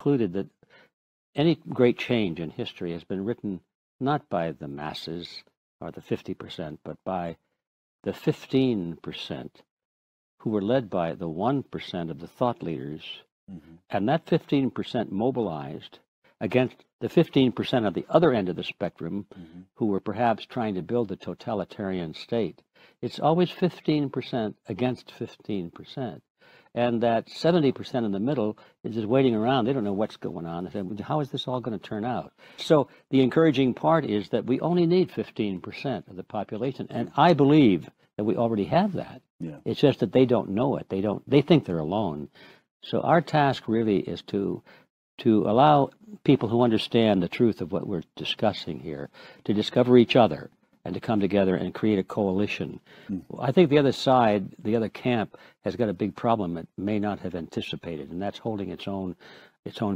concluded that any great change in history has been written not by the masses or the 50%, but by the 15% who were led by the 1% of the thought leaders. And that 15% mobilized against the 15% of the other end of the spectrum who were perhaps trying to build a totalitarian state. It's always 15% against 15%. And that 70% in the middle is just waiting around. They don't know what's going on. They say, how is this all going to turn out? So the encouraging part is that we only need 15% of the population. And I believe that we already have that. Yeah. It's just that they don't know it. They think they're alone. So our task really is to allow people who understand the truth of what we're discussing here to discover each other and to come together and create a coalition. I think the other side, the other camp, has got a big problem it may not have anticipated, and that's holding its own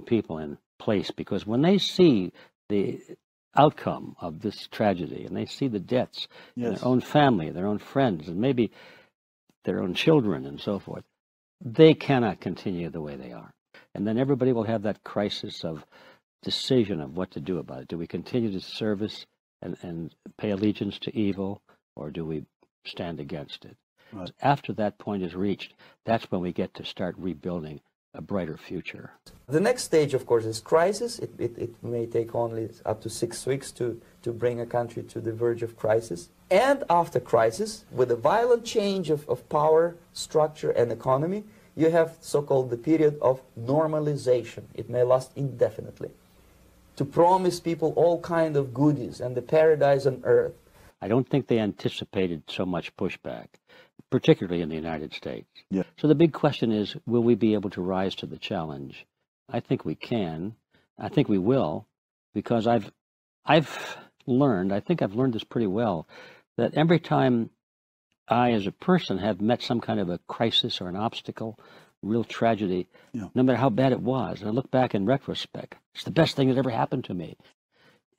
people in place. Because when they see the outcome of this tragedy, and they see the deaths in their own family, their own friends, and maybe their own children and so forth, they cannot continue the way they are. And then everybody will have that crisis of decision of what to do about it. Do we continue to service and pay allegiance to evil, or do we stand against it? Right. After that point is reached, that's when we get to start rebuilding a brighter future. The next stage, of course, is crisis. It may take only up to 6 weeks to bring a country to the verge of crisis. And after crisis, with a violent change of power, structure, and economy, you have so-called the period of normalization. It may last indefinitely. To promise people all kind of goodies and the paradise on earth. I don't think they anticipated so much pushback, particularly in the United States. Yeah. So the big question is, will we be able to rise to the challenge? I think we can. I think we will, because I've learned, I think I've learned this pretty well, that every time I, as a person, have met some kind of a crisis or an obstacle, real tragedy, no matter how bad it was, and I look back in retrospect, it's the best thing that ever happened to me.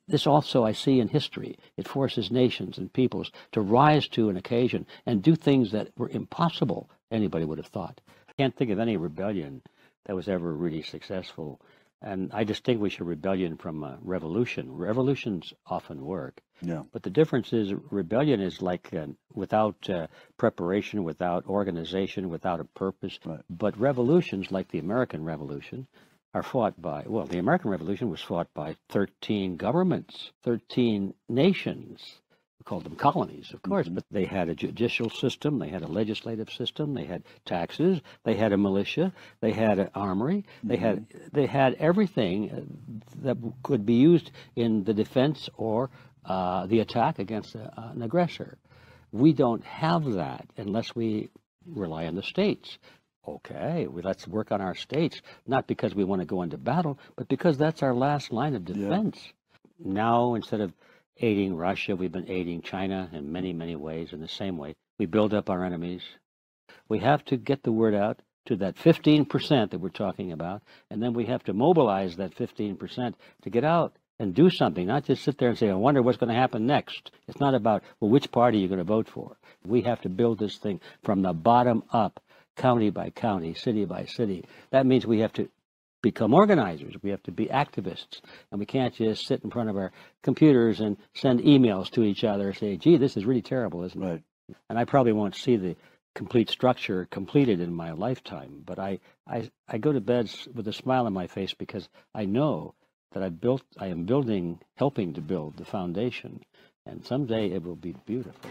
This also I see in history. It forces nations and peoples to rise to an occasion and do things that were impossible anybody would have thought. I can't think of any rebellion that was ever really successful. And I distinguish a rebellion from a revolution. Revolutions often work. Yeah. But the difference is rebellion is like without preparation, without organization, without a purpose. Right. But revolutions, like the American Revolution, are fought by, well, the American Revolution was fought by 13 governments, 13 nations. We called them colonies, of course, but they had a judicial system, they had a legislative system, they had taxes, they had a militia, they had an armory, they had everything that could be used in the defense or the attack against an aggressor. We don't have that unless we rely on the states. Okay, let's work on our states, not because we want to go into battle, but because that's our last line of defense. Yeah. Now, instead of aiding Russia, we've been aiding China in many, many ways. In the same way, we build up our enemies. We have to get the word out to that 15% that we're talking about, and then we have to mobilize that 15% to get out and do something, not just sit there and say, I wonder what's going to happen next. It's not about, well, which party you're going to vote for. We have to build this thing from the bottom up, county by county, city by city. That means we have to become organizers. We have to be activists. And we can't just sit in front of our computers and send emails to each other and say, gee, this is really terrible, isn't it? And I probably won't see the complete structure completed in my lifetime. But I go to bed with a smile on my face because I know that I am building, helping to build the foundation. And someday it will be beautiful.